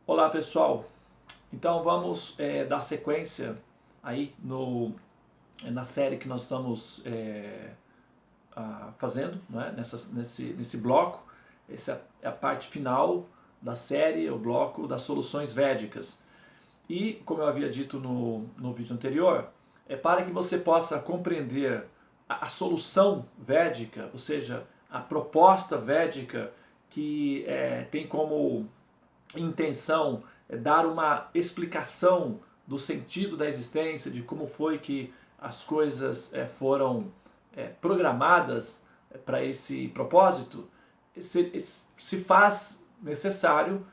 Olá pessoal, então vamos dar sequência aí na série que nós estamos fazendo, né? Nesse bloco. Essa é a parte final da série, o bloco das soluções védicas. E, como eu havia dito no vídeo anterior, é para que você possa compreender a solução védica, ou seja, a proposta védica que tem como intenção dar uma explicação do sentido da existência, de como foi que as coisas foram programadas para esse propósito, se faz necessário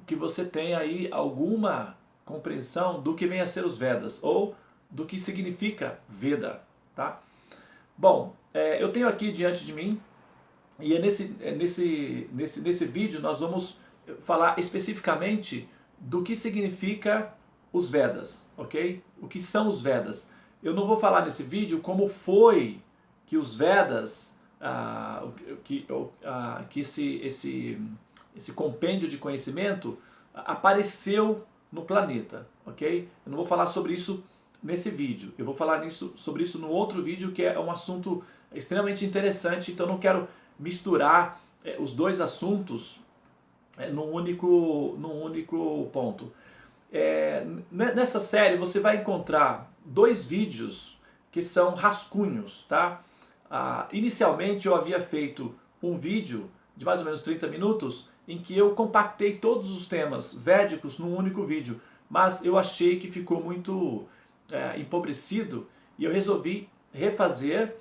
que você tenha aí alguma compreensão do que vem a ser os Vedas, ou do que significa Veda. Tá? Bom, eu tenho aqui diante de mim, e nesse vídeo nós vamos falar especificamente do que significa os Vedas, ok? O que são os Vedas. Eu não vou falar nesse vídeo como foi que os Vedas, que esse compêndio de conhecimento apareceu no planeta, ok? Eu não vou falar sobre isso nesse vídeo, eu vou falar sobre isso no outro vídeo, que é um assunto extremamente interessante, então eu não quero misturar os dois assuntos num único ponto. Nessa série você vai encontrar dois vídeos que são rascunhos, tá? Inicialmente eu havia feito um vídeo de mais ou menos 30 minutos em que eu compactei todos os temas védicos num único vídeo, mas eu achei que ficou muito empobrecido e eu resolvi refazer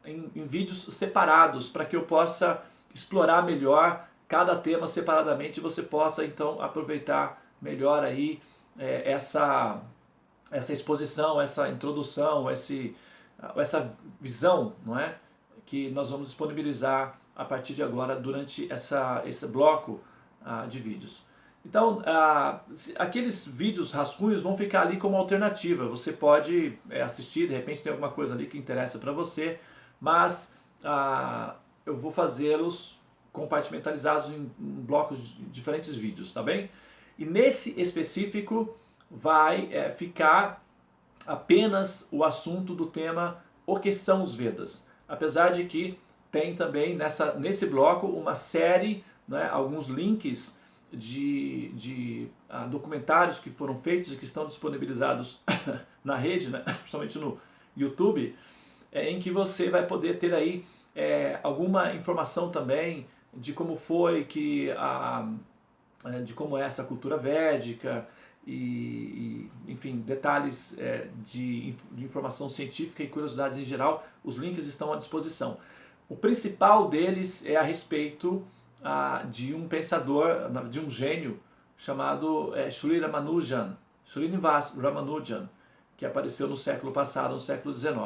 em vídeos separados para que eu possa explorar melhor cada tema separadamente e você possa então aproveitar melhor aí essa exposição, essa introdução, essa visão, não é? Que nós vamos disponibilizar a partir de agora durante esse bloco de vídeos. Então, aqueles vídeos rascunhos vão ficar ali como alternativa. Você pode assistir, de repente tem alguma coisa ali que interessa para você, mas eu vou fazê-los compartimentalizados em blocos de diferentes vídeos, tá bem? E nesse específico vai ficar apenas o assunto do tema o que são os Vedas. Apesar de que tem também nesse bloco uma série, né, alguns links de documentários que foram feitos e que estão disponibilizados na rede, né, principalmente no YouTube, em que você vai poder ter aí alguma informação também de como foi que de como é essa cultura védica e enfim, detalhes de informação científica e curiosidades em geral. Os links estão à disposição. O principal deles é a respeito de um pensador, de um gênio chamado Sri Ramanujan, Srinivas Ramanujan, que apareceu no século passado, no século XIX.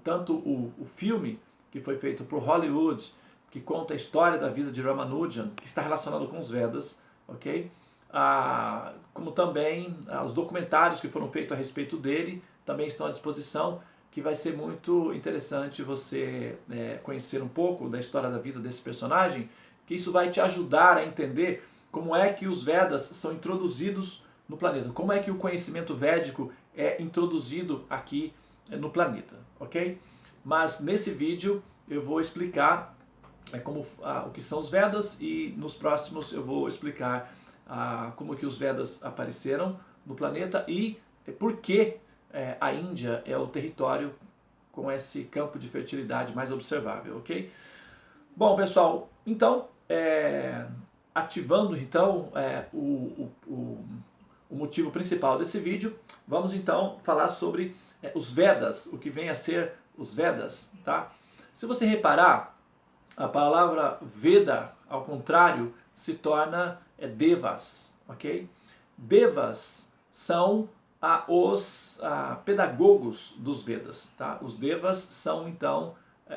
Tanto o filme que foi feito por Hollywood, que conta a história da vida de Ramanujan, que está relacionado com os Vedas, ok? Como também os documentários que foram feitos a respeito dele também estão à disposição, que vai ser muito interessante você conhecer um pouco da história da vida desse personagem, que isso vai te ajudar a entender como é que os Vedas são introduzidos no planeta, como é que o conhecimento védico é introduzido aqui no planeta, ok? Mas nesse vídeo eu vou explicar o que são os Vedas e nos próximos eu vou explicar como que os Vedas apareceram no planeta e por que a Índia é o território com esse campo de fertilidade mais observável, ok? Bom, pessoal, então, ativando então o motivo principal desse vídeo, vamos então falar sobre os Vedas, o que vem a ser os Vedas, tá? Se você reparar, a palavra Veda, ao contrário, se torna Devas, ok? Devas são os pedagogos dos Vedas, tá? Os Devas são então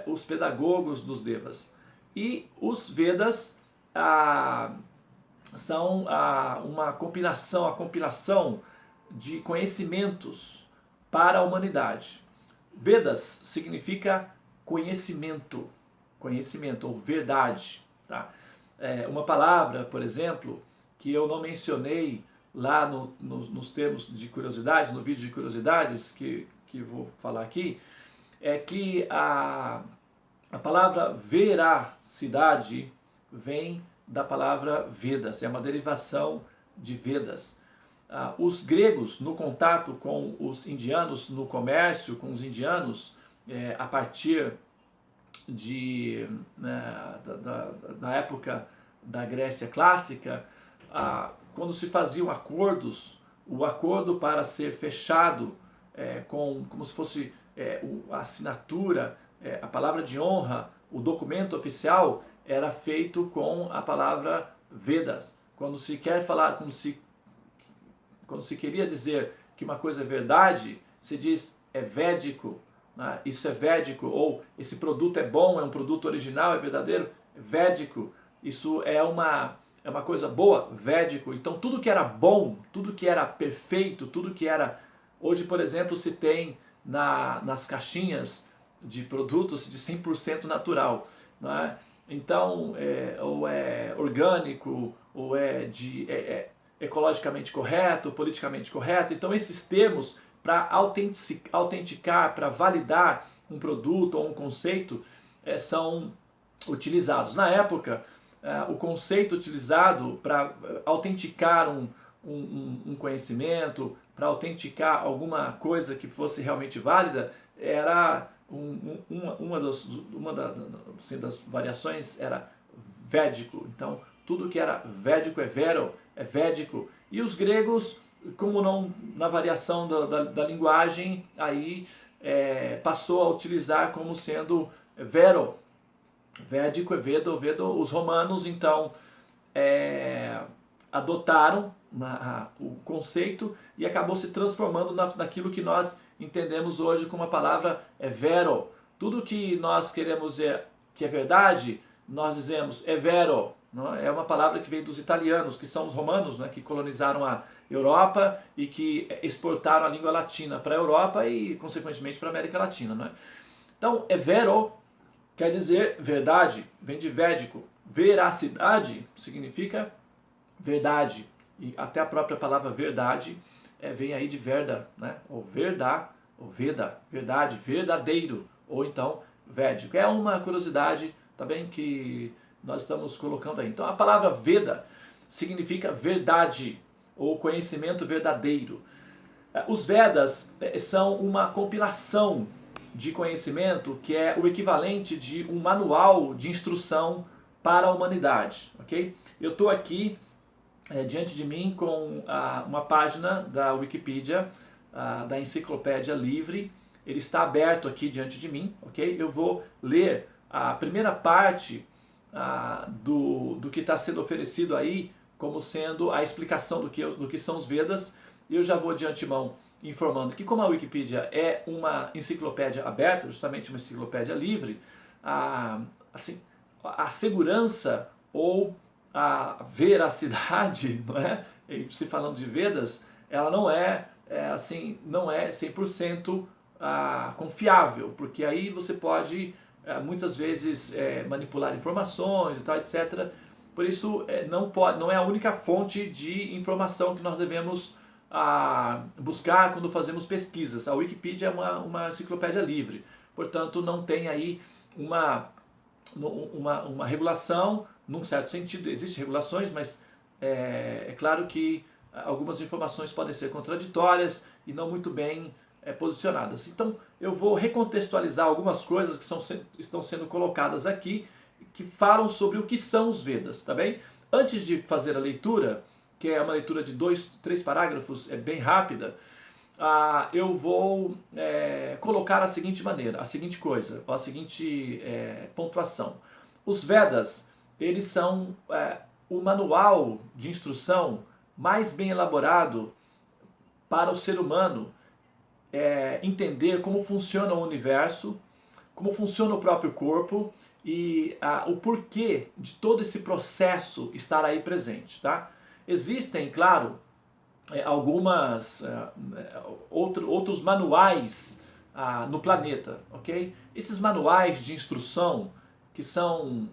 os pedagogos dos Devas. E os Vedas são a compilação de conhecimentos para a humanidade. Vedas significa conhecimento ou verdade. Tá? Uma palavra, por exemplo, que eu não mencionei lá nos termos de curiosidades, no vídeo de curiosidades que vou falar aqui, é que a palavra veracidade vem da palavra Vedas, é uma derivação de Vedas. Os gregos, no contato com os indianos, no comércio com os indianos, a partir da época da Grécia clássica, quando se faziam acordos, o acordo para ser fechado como se fosse a assinatura, a palavra de honra, o documento oficial era feito com a palavra Vedas. Quando se quer falar, quando se queria dizer que uma coisa é verdade, se diz é védico, né? Isso é védico, ou esse produto é bom, é um produto original, é verdadeiro, é védico. Isso é uma coisa boa, védico. Então tudo que era bom, tudo que era perfeito, tudo que era... Hoje, por exemplo, se tem nas caixinhas de produtos de 100% natural, né? Então, ou é orgânico, ou é ecologicamente correto, politicamente correto. Então esses termos para autenticar, para validar um produto ou um conceito são utilizados. Na época, o conceito utilizado para autenticar um conhecimento, para autenticar alguma coisa que fosse realmente válida, era uma das variações era védico. Então, tudo que era védico é vero, é védico. E os gregos, como não na variação da linguagem, aí passou a utilizar como sendo vero. Védico é vedo, vedo. Os romanos, então, adotaram o conceito e acabou se transformando naquilo que nós entendemos hoje como a palavra vero. Tudo que nós queremos dizer que é verdade, nós dizemos é vero. Não é? É uma palavra que vem dos italianos, que são os romanos, né, que colonizaram a Europa e que exportaram a língua latina para a Europa e, consequentemente, para a América Latina. Né? Então, vero quer dizer verdade, vem de védico. Veracidade significa verdade. E até a própria palavra verdade vem aí de verda, né? Ou verdá, ou veda, verdade, verdadeiro, ou então védico. É uma curiosidade também que nós estamos colocando aí. Então a palavra Veda significa verdade, ou conhecimento verdadeiro. Os Vedas são uma compilação de conhecimento que é o equivalente de um manual de instrução para a humanidade. Okay? Eu estou aqui diante de mim com uma página da Wikipedia, da Enciclopédia Livre. Ele está aberto aqui diante de mim. Okay? Eu vou ler a primeira parte do que está sendo oferecido aí como sendo a explicação do que são os Vedas. E eu já vou de antemão informando que, como a Wikipedia é uma enciclopédia aberta, justamente uma enciclopédia livre, assim, a segurança ou a veracidade, não é? Se falando de Vedas, ela não é 100% confiável, porque aí você pode muitas vezes manipular informações e tal, etc. Por isso não é a única fonte de informação que nós devemos buscar quando fazemos pesquisas. A Wikipedia é uma enciclopédia livre, portanto não tem aí uma regulação, num certo sentido. Existem regulações, mas é claro que algumas informações podem ser contraditórias e não muito bem posicionadas. Então eu vou recontextualizar algumas coisas que estão sendo colocadas aqui, que falam sobre o que são os Vedas, tá bem? Antes de fazer a leitura, que é uma leitura de 2-3 parágrafos, é bem rápida, eu vou colocar a seguinte maneira, a seguinte coisa, a seguinte pontuação. Os Vedas, eles são o manual de instrução mais bem elaborado para o ser humano entender como funciona o universo, como funciona o próprio corpo e o porquê de todo esse processo estar aí presente, tá? Existem, claro, outros manuais no planeta, ok? Esses manuais de instrução, que são,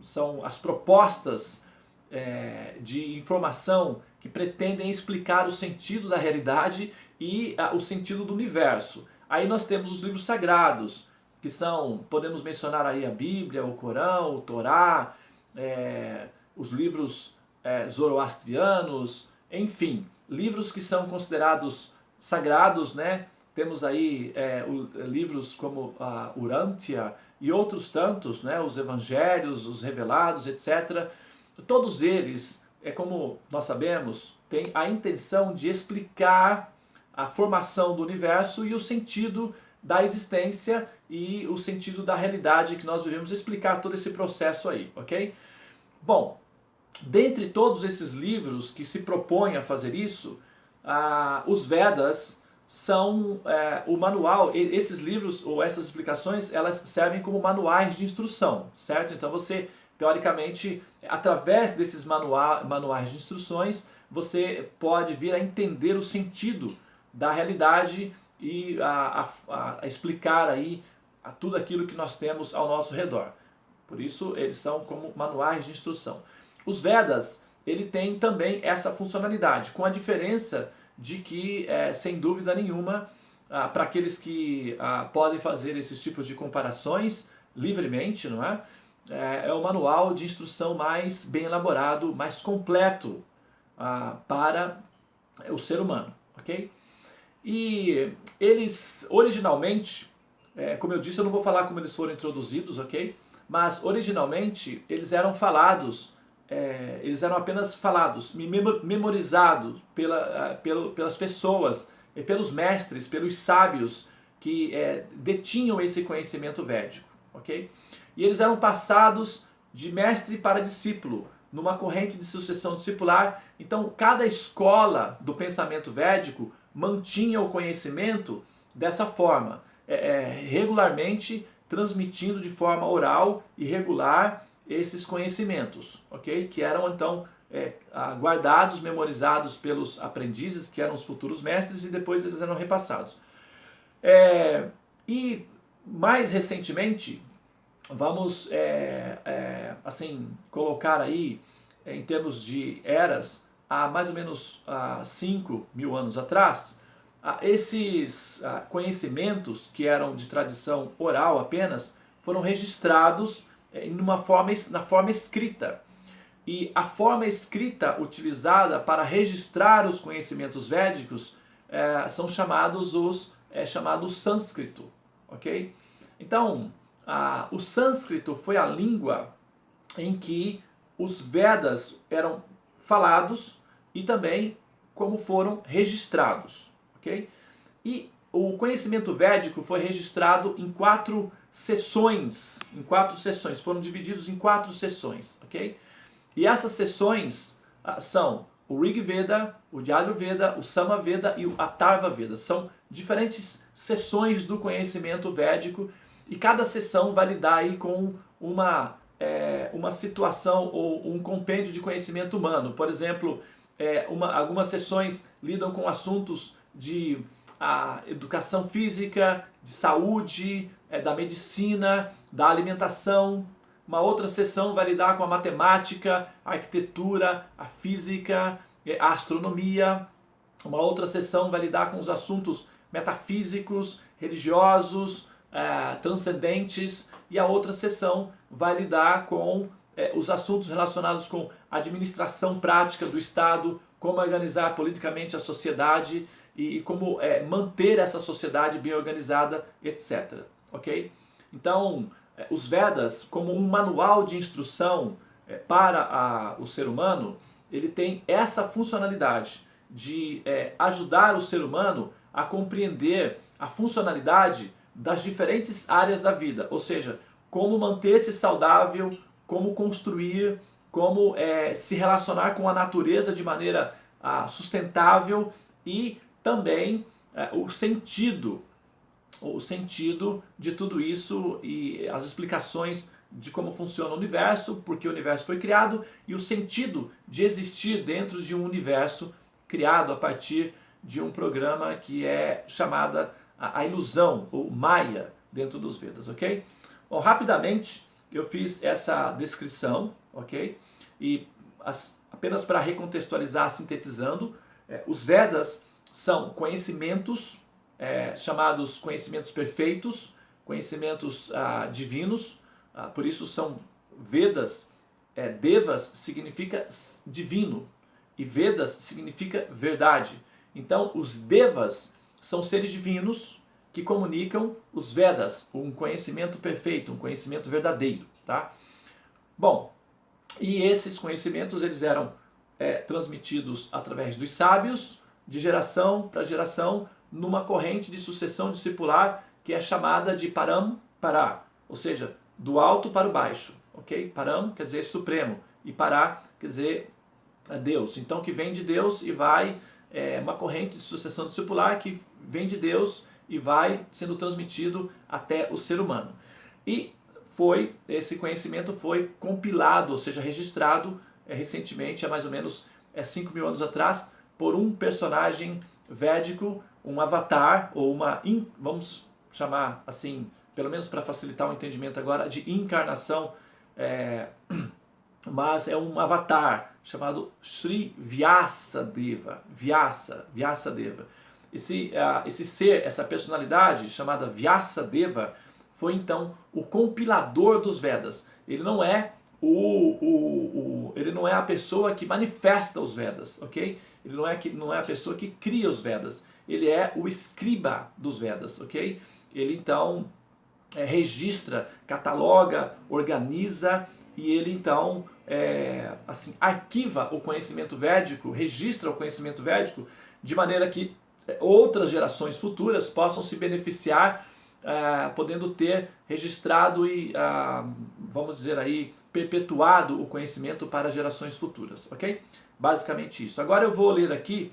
são as propostas de informação que pretendem explicar o sentido da realidade e o sentido do universo. Aí nós temos os livros sagrados, que são, podemos mencionar aí a Bíblia, o Corão, o Torá, os livros zoroastrianos, enfim, livros que são considerados sagrados, né? Temos aí livros como a Urântia e outros tantos, né? Os Evangelhos, os Revelados, etc. Todos eles, como nós sabemos, têm a intenção de explicar a formação do universo e o sentido da existência e o sentido da realidade que nós vivemos, explicar todo esse processo aí, ok? Bom, dentre todos esses livros que se propõem a fazer isso, os Vedas são o manual. Esses livros ou essas explicações, elas servem como manuais de instrução, certo? Então você, teoricamente, através desses manuais de instruções, você pode vir a entender o sentido da realidade e a explicar aí tudo aquilo que nós temos ao nosso redor. Por isso eles são como manuais de instrução. Os Vedas, ele tem também essa funcionalidade, com a diferença de que, sem dúvida nenhuma, para aqueles que podem fazer esses tipos de comparações livremente, não é? É o manual de instrução mais bem elaborado, mais completo para o ser humano, ok? E eles, originalmente, como eu disse, eu não vou falar como eles foram introduzidos, ok? Mas, originalmente, eles eram falados, eles eram apenas falados, memorizados pelas pessoas, pelos mestres, pelos sábios que detinham esse conhecimento védico, ok? E eles eram passados de mestre para discípulo, numa corrente de sucessão discipular. Então, cada escola do pensamento védico mantinha o conhecimento dessa forma, regularmente transmitindo de forma oral e regular esses conhecimentos, ok? Que eram então guardados, memorizados pelos aprendizes, que eram os futuros mestres, e depois eles eram repassados. E mais recentemente, vamos assim colocar aí em termos de eras, há mais ou menos 5.000 anos atrás, esses conhecimentos que eram de tradição oral apenas foram registrados na forma escrita. E a forma escrita utilizada para registrar os conhecimentos védicos são chamados chamado sânscrito, ok? Então, o sânscrito foi a língua em que os Vedas eram falados e também como foram registrados, ok? E o conhecimento védico foi registrado em 4 sessões, foram divididos em 4 sessões, ok? E essas sessões são o Rig Veda, o Yajurveda, o Samaveda e o Atharva Veda. São diferentes sessões do conhecimento védico e cada sessão vai lidar aí com uma situação ou um compêndio de conhecimento humano. Por exemplo, algumas sessões lidam com assuntos de educação física, de saúde, da medicina, da alimentação. Uma outra sessão vai lidar com a matemática, a arquitetura, a física, a astronomia. Uma outra sessão vai lidar com os assuntos metafísicos, religiosos, transcendentes. E a outra sessão vai lidar com os assuntos relacionados com a administração prática do Estado, como organizar politicamente a sociedade e como manter essa sociedade bem organizada, etc. Ok? Então, os Vedas, como um manual de instrução para o ser humano, ele tem essa funcionalidade de ajudar o ser humano a compreender a funcionalidade das diferentes áreas da vida, ou seja, como manter-se saudável, como construir, como se relacionar com a natureza de maneira sustentável e também o sentido de tudo isso e as explicações de como funciona o universo, porque o universo foi criado e o sentido de existir dentro de um universo criado a partir de um programa que é chamada a ilusão, ou Maya, dentro dos Vedas, ok? Bom, rapidamente eu fiz essa descrição, ok? E apenas para recontextualizar, sintetizando, os Vedas são conhecimentos chamados conhecimentos perfeitos, conhecimentos divinos, por isso são Vedas. Devas significa divino e Vedas significa verdade. Então os Devas são seres divinos que comunicam os Vedas, um conhecimento perfeito, um conhecimento verdadeiro, tá? Bom, e esses conhecimentos eles eram transmitidos através dos sábios, de geração para geração, numa corrente de sucessão discipular que é chamada de Parampara, ou seja, do alto para o baixo, ok? Param quer dizer supremo e Pará quer dizer Deus. Então que vem de Deus e vai, uma corrente de sucessão discipular que vem de Deus e vai sendo transmitido até o ser humano. E esse conhecimento foi compilado, ou seja, registrado recentemente, há mais ou menos 5.000 anos atrás, por um personagem védico, um avatar, ou vamos chamar assim, pelo menos para facilitar o entendimento agora, de encarnação, mas é um avatar chamado Sri Vyasadeva. Vyasadeva. Esse ser, essa personalidade chamada Vyasadeva, foi então o compilador dos Vedas. Ele não é ele não é a pessoa que manifesta os Vedas, ok? Ele não é a pessoa que cria os Vedas. Ele é o escriba dos Vedas, ok? Ele então registra, cataloga, organiza e ele então assim, arquiva o conhecimento védico, registra o conhecimento védico de maneira que outras gerações futuras possam se beneficiar, podendo ter registrado e, vamos dizer aí, perpetuado o conhecimento para gerações futuras, ok? Basicamente isso. Agora eu vou ler aqui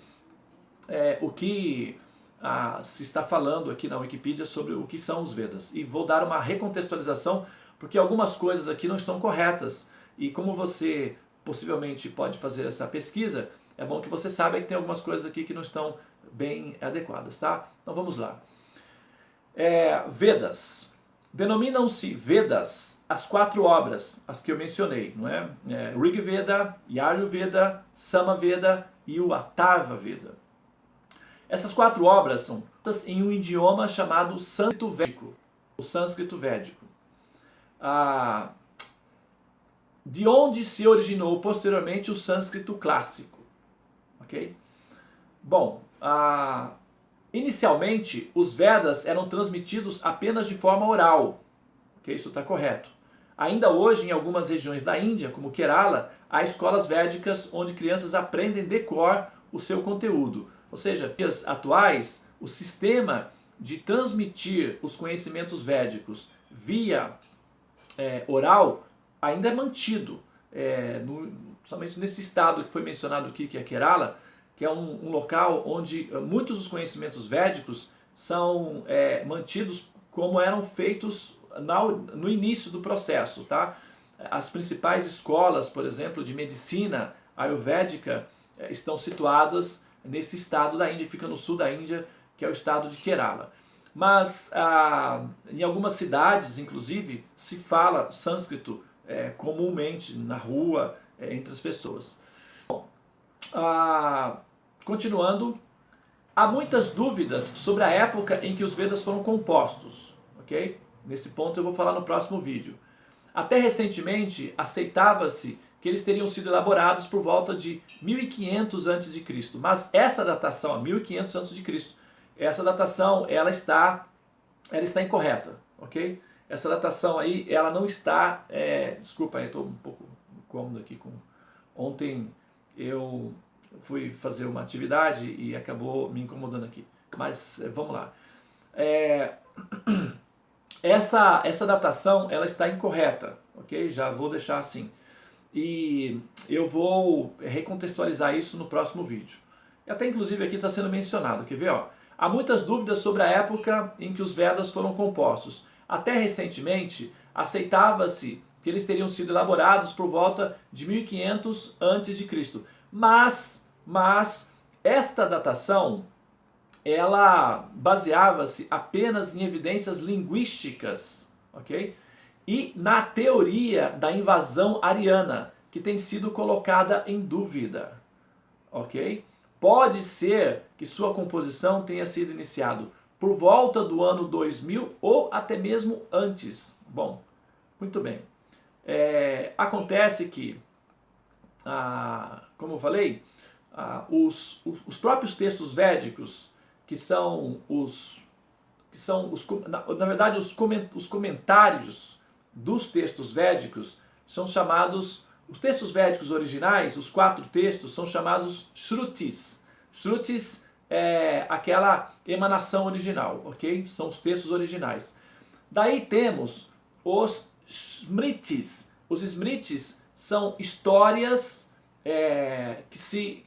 o que se está falando aqui na Wikipedia sobre o que são os Vedas. E vou dar uma recontextualização, porque algumas coisas aqui não estão corretas. E como você possivelmente pode fazer essa pesquisa, é bom que você saiba que tem algumas coisas aqui que não estão bem adequadas, tá? Então vamos lá. Vedas. Denominam-se Vedas as 4 obras, as que eu mencionei, não é? Rig Veda, Yajurveda, Samaveda e o Atharva Veda. Essas 4 obras são em um idioma chamado sânscrito védico, o sânscrito védico, de onde se originou posteriormente o sânscrito clássico, ok? Bom, inicialmente os Vedas eram transmitidos apenas de forma oral, ok? Isso está correto. Ainda hoje, em algumas regiões da Índia, como Kerala, há escolas védicas onde crianças aprendem de cor o seu conteúdo. Ou seja, nos dias atuais, o sistema de transmitir os conhecimentos védicos via oral ainda é mantido, somente nesse estado que foi mencionado aqui, que é Kerala, que é um local onde muitos dos conhecimentos védicos são mantidos como eram feitos no início do processo, tá? As principais escolas, por exemplo, de medicina ayurvédica estão situadas nesse estado da Índia, que fica no sul da Índia, que é o estado de Kerala. Mas em algumas cidades, inclusive, se fala sânscrito comumente na rua, entre as pessoas. Bom, continuando, há muitas dúvidas sobre a época em que os Vedas foram compostos, ok? Nesse ponto eu vou falar no próximo vídeo. Até recentemente, aceitava-se que eles teriam sido elaborados por volta de 1500 a.C., mas essa datação, 1500 a.C., essa datação ela está incorreta, ok? Essa datação aí, ela não está, desculpa, eu estou um pouco incômodo aqui ontem eu fui fazer uma atividade e acabou me incomodando aqui, mas vamos lá. Essa datação, ela está incorreta, ok? Já vou deixar assim. E eu vou recontextualizar isso no próximo vídeo. E até inclusive aqui está sendo mencionado, quer ver? Ó? Há muitas dúvidas sobre a época em que os Vedas foram compostos. Até recentemente, aceitava-se que eles teriam sido elaborados por volta de 1500 a.C. Mas esta datação, ela baseava-se apenas em evidências linguísticas, ok? E na teoria da invasão ariana, que tem sido colocada em dúvida, ok? Pode ser que sua composição tenha sido iniciado por volta do ano 2000 ou até mesmo antes. Bom, muito bem. Acontece que, como eu falei, os próprios textos védicos, na verdade, os comentários dos textos védicos são chamados, os textos védicos originais, os 4 textos, são chamados Shrutis. Shrutis é aquela emanação original, ok? São os textos originais. Daí temos os Smritis. Os Smritis são histórias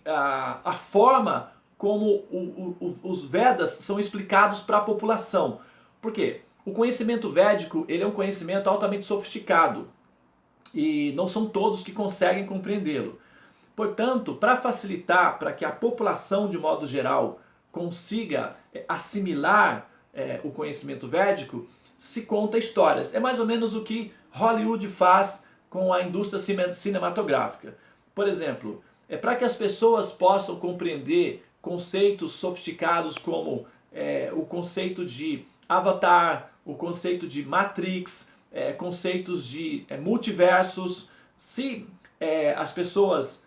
a forma como os Vedas são explicados para a população. Por quê? O conhecimento védico, ele é um conhecimento altamente sofisticado e não são todos que conseguem compreendê-lo. Portanto, para facilitar, para que a população de modo geral consiga assimilar o conhecimento védico, se conta histórias. É mais ou menos o que Hollywood faz com a indústria cinematográfica. Por exemplo, para que as pessoas possam compreender conceitos sofisticados como o conceito de Avatar, o conceito de Matrix, conceitos de multiversos. Se as pessoas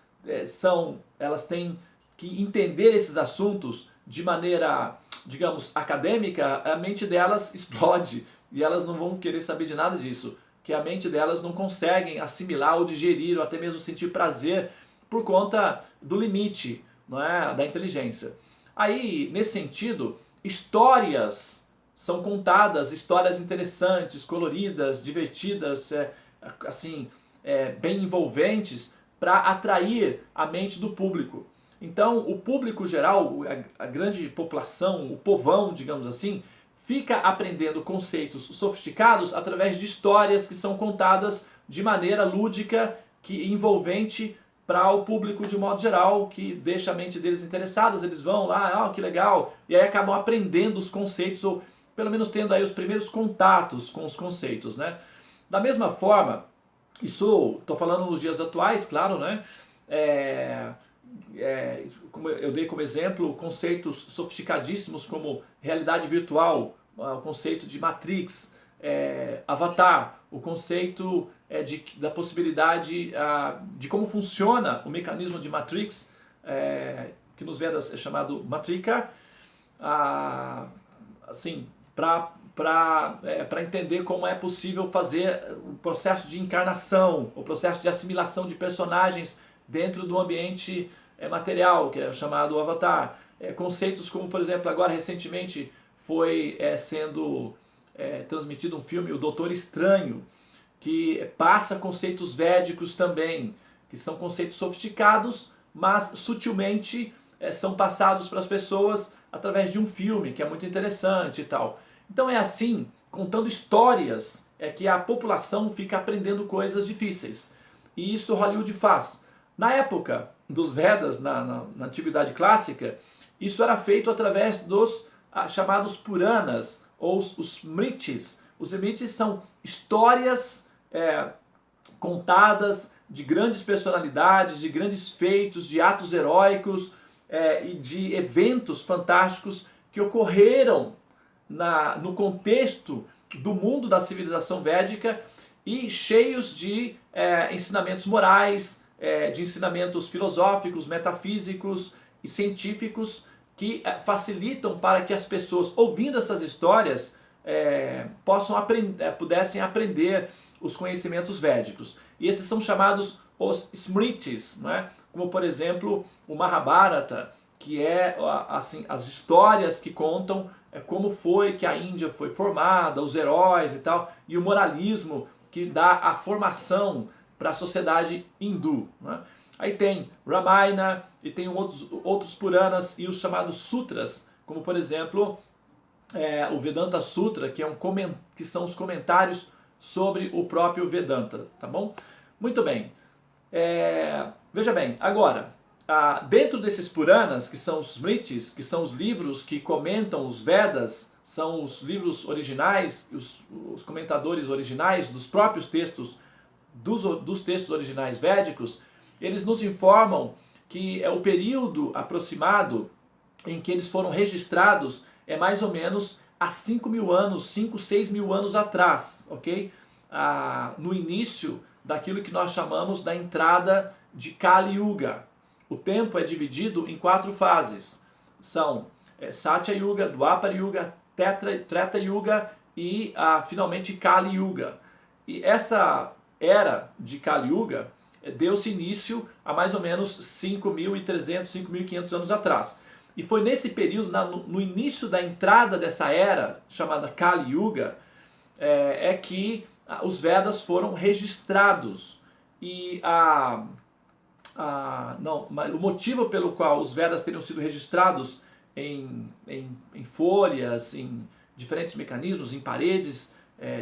elas têm que entender esses assuntos de maneira, digamos, acadêmica, a mente delas explode e elas não vão querer saber de nada disso, que a mente delas não conseguem assimilar ou digerir ou até mesmo sentir prazer por conta do limite, não é, da inteligência. Aí, nesse sentido, histórias são contadas, histórias interessantes, coloridas, divertidas, bem envolventes, para atrair a mente do público. Então, o público geral, a grande população, o povão, digamos assim, fica aprendendo conceitos sofisticados através de histórias que são contadas de maneira lúdica e envolvente para o público de modo geral, que deixa a mente deles interessados. Eles vão lá, que legal, e aí acabam aprendendo os conceitos, ou pelo menos tendo aí os primeiros contatos com os conceitos, né? Da mesma forma, isso, estou falando nos dias atuais, claro, né? Como eu dei como exemplo, conceitos sofisticadíssimos como realidade virtual, o conceito de Matrix, Avatar, o conceito da possibilidade de como funciona o mecanismo de Matrix, que nos Vedas é chamado Matrika, assim, para entender como é possível fazer o processo de encarnação, o processo de assimilação de personagens dentro do ambiente material, que é chamado Avatar. Conceitos como, por exemplo, agora recentemente foi sendo transmitido um filme, O Doutor Estranho, que passa conceitos védicos também, que são conceitos sofisticados, mas sutilmente são passados para as pessoas através de um filme, que é muito interessante e tal. Então é assim, contando histórias, que a população fica aprendendo coisas difíceis. E isso Hollywood faz. Na época dos Vedas, na Antiguidade Clássica, isso era feito através dos chamados Puranas, ou os Smritis. Os Smritis são histórias contadas de grandes personalidades, de grandes feitos, de atos heróicos e de eventos fantásticos que ocorreram no contexto do mundo da civilização védica e cheios de ensinamentos morais, de ensinamentos filosóficos, metafísicos e científicos que facilitam para que as pessoas, ouvindo essas histórias, pudessem aprender os conhecimentos védicos. E esses são chamados os Smritis, não é? Como, por exemplo, o Mahabharata, que é assim, as histórias que contam como foi que a Índia foi formada, os heróis e tal, e o moralismo que dá a formação para a sociedade hindu, não é? Aí tem Ramayana e tem outros Puranas e os chamados Sutras, como por exemplo o Vedanta Sutra, que são os comentários sobre o próprio Vedanta, tá bom? Muito bem. Veja bem, agora, dentro desses Puranas, que são os Smritis, que são os livros que comentam os Vedas, são os livros originais, os comentadores originais dos próprios textos dos textos originais védicos, eles nos informam que o período aproximado em que eles foram registrados é mais ou menos há 5.000 anos, 5, 6.000 anos atrás, ok? No início daquilo que nós chamamos da entrada de Kali Yuga. O tempo é dividido em 4 fases. São Satya Yuga, Dwapara Yuga, Treta Yuga e finalmente Kali Yuga. E essa era de Kali Yuga deu-se início a mais ou menos 5.300, 5.500 anos atrás. E foi nesse período, no início da entrada dessa era, chamada Kali Yuga, que os Vedas foram registrados. E o motivo pelo qual os Vedas teriam sido registrados em folhas, em diferentes mecanismos, em paredes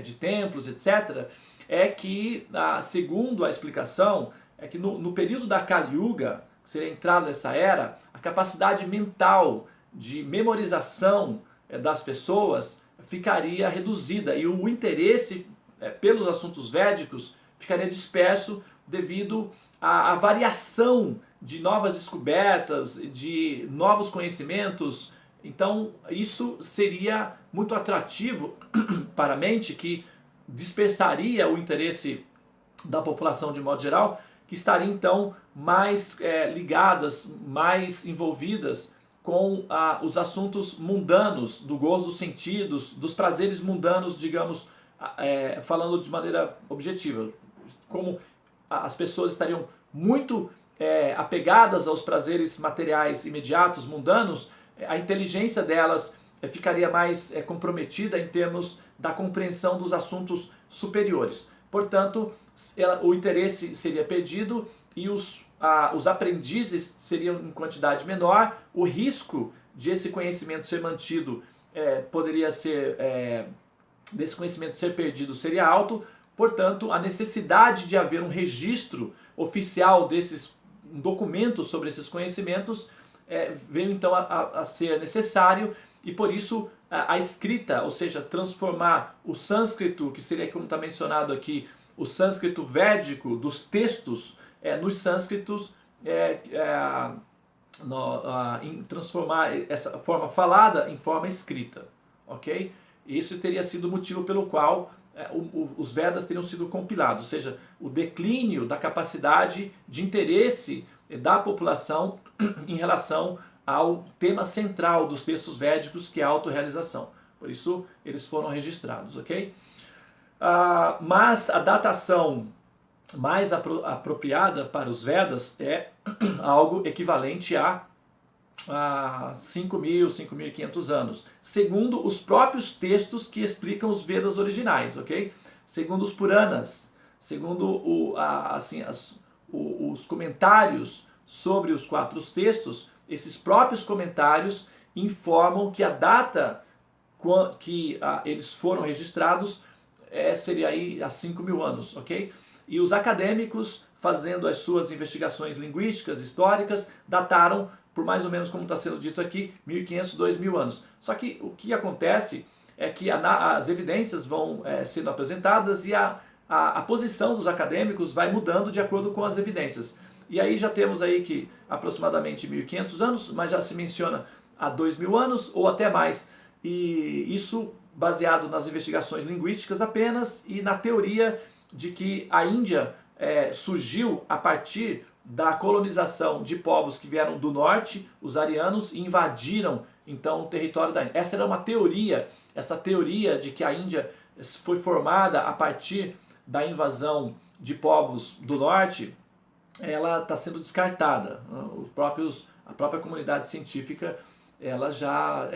de templos, etc., é que, segundo a explicação, é que no período da Kali Yuga, que seria a entrada dessa era, a capacidade mental de memorização das pessoas ficaria reduzida e o interesse pelos assuntos védicos ficaria disperso devido à variação de novas descobertas, de novos conhecimentos. Então isso seria muito atrativo para a mente, que dispersaria o interesse da população de modo geral, que estaria então mais ligadas, mais envolvidas com os assuntos mundanos, do gozo dos sentidos, dos prazeres mundanos, digamos, falando de maneira objetiva. Como as pessoas estariam muito apegadas aos prazeres materiais imediatos, mundanos, a inteligência delas ficaria mais comprometida em termos da compreensão dos assuntos superiores. Portanto, o interesse seria perdido e os aprendizes seriam em quantidade menor, o risco de esse conhecimento ser mantido poderia ser, desse conhecimento ser perdido seria alto. Portanto, a necessidade de haver um registro oficial um documento sobre esses conhecimentos veio então a ser necessário, e por isso a escrita, ou seja, transformar o sânscrito, que seria, como está mencionado aqui, o sânscrito védico dos textos nos sânscritos, transformar essa forma falada em forma escrita, ok? Isso teria sido o motivo pelo qual os Vedas teriam sido compilados, ou seja, o declínio da capacidade de interesse da população em relação ao tema central dos textos védicos, que é a autorrealização. Por isso eles foram registrados, ok? Mas a datação mais apropriada para os Vedas é algo equivalente a 5.000, 5.500 anos, segundo os próprios textos que explicam os Vedas originais, ok? Segundo os Puranas, segundo os comentários sobre os 4 textos, esses próprios comentários informam que a data que eles foram registrados seria aí há 5.000 anos, ok? E os acadêmicos, fazendo as suas investigações linguísticas, históricas, dataram por mais ou menos, como está sendo dito aqui, 1.500, 2.000 anos. Só que o que acontece é que as evidências vão sendo apresentadas e a posição dos acadêmicos vai mudando de acordo com as evidências. E aí já temos aí que aproximadamente 1.500 anos, mas já se menciona há 2.000 anos ou até mais. E isso baseado nas investigações linguísticas apenas e na teoria de que a Índia surgiu a partir da colonização de povos que vieram do norte, os arianos, e invadiram então o território da Índia. Essa era uma teoria, essa teoria de que a Índia foi formada a partir da invasão de povos do norte, ela está sendo descartada. A própria comunidade científica, ela já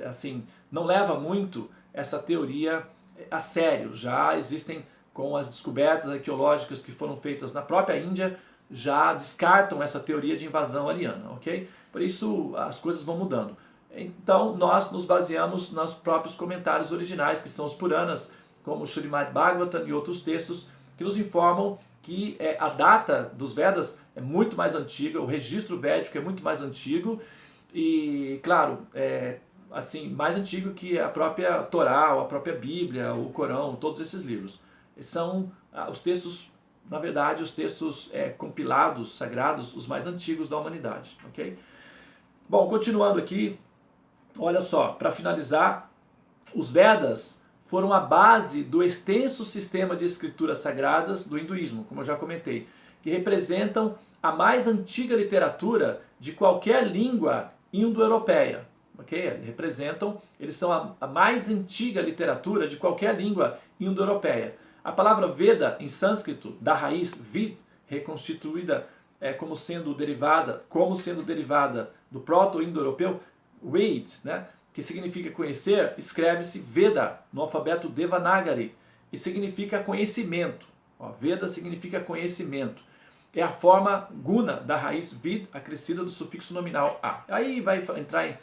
assim, não leva muito essa teoria a sério. Já existem, com as descobertas arqueológicas que foram feitas na própria Índia, já descartam essa teoria de invasão ariana, ok? Por isso as coisas vão mudando. Então nós nos baseamos nos próprios comentários originais, que são os Puranas, como o Srimad Bhagavatam e outros textos, que nos informam que a data dos Vedas é muito mais antiga, o registro védico é muito mais antigo, e claro, assim, mais antigo que a própria Torá, ou a própria Bíblia, o Corão, todos esses livros. são os textos, na verdade, os textos compilados, sagrados, os mais antigos da humanidade. Ok? Bom, continuando aqui, olha só, para finalizar, os Vedas foram a base do extenso sistema de escrituras sagradas do hinduísmo, como eu já comentei, que representam a mais antiga literatura de qualquer língua indo-europeia. Okay? Eles são a mais antiga literatura de qualquer língua indo-europeia. A palavra Veda, em sânscrito, da raiz vid, reconstituída como sendo derivada do proto-indo-europeu, Ved, né? Que significa conhecer, escreve-se Veda, no alfabeto Devanagari, e significa conhecimento. Ó, Veda significa conhecimento. É a forma guna da raiz vid, acrescida do sufixo nominal a. Aí vai entrar em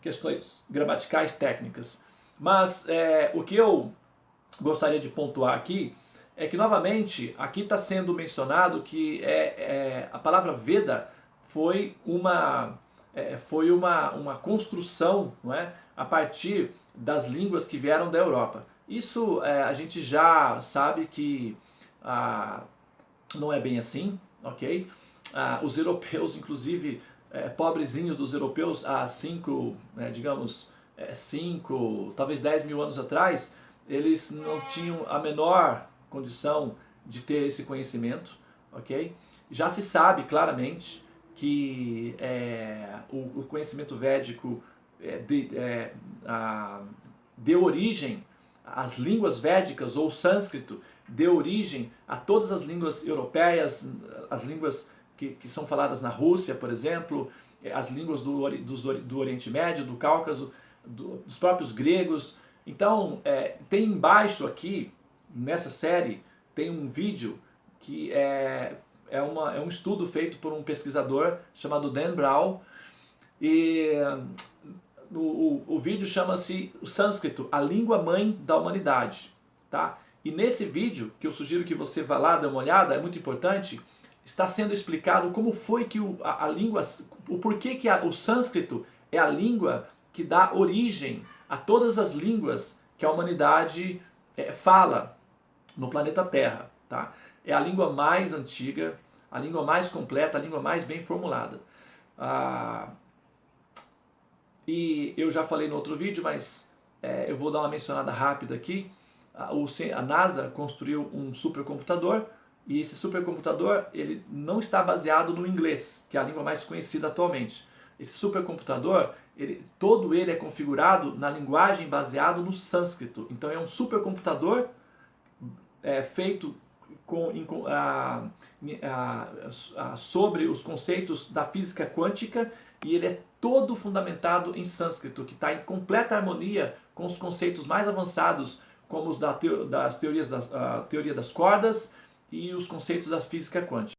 questões gramaticais técnicas. Mas o que eu gostaria de pontuar aqui é que, novamente, aqui está sendo mencionado que a palavra Veda foi uma construção, não é, a partir das línguas que vieram da Europa. Isso a gente já sabe que não é bem assim, ok? Os europeus, inclusive, pobrezinhos dos europeus, há 5, talvez 10 mil anos atrás, eles não tinham a menor condição de ter esse conhecimento, ok? Já se sabe claramente que o conhecimento védico deu origem às línguas védicas, ou sânscrito, deu origem a todas as línguas europeias, as línguas que são faladas na Rússia, por exemplo, as línguas do Oriente Médio, do Cáucaso, dos próprios gregos. Então, tem embaixo aqui, nessa série, tem um vídeo que é um estudo feito por um pesquisador chamado Dan Brown, e o vídeo chama-se o sânscrito, a língua mãe da humanidade. Tá? E nesse vídeo, que eu sugiro que você vá lá dar uma olhada, é muito importante, está sendo explicado como foi que a língua, o porquê que o sânscrito é a língua que dá origem a todas as línguas que a humanidade fala no planeta Terra. Tá? É a língua mais antiga, a língua mais completa, a língua mais bem formulada. E eu já falei no outro vídeo, mas eu vou dar uma mencionada rápida aqui. A NASA construiu um supercomputador, e esse supercomputador ele não está baseado no inglês, que é a língua mais conhecida atualmente. Esse supercomputador, todo ele é configurado na linguagem baseado no sânscrito. Então é um supercomputador feito sobre os conceitos da física quântica, e ele é todo fundamentado em sânscrito, que está em completa harmonia com os conceitos mais avançados, como os teoria das cordas e os conceitos da física quântica.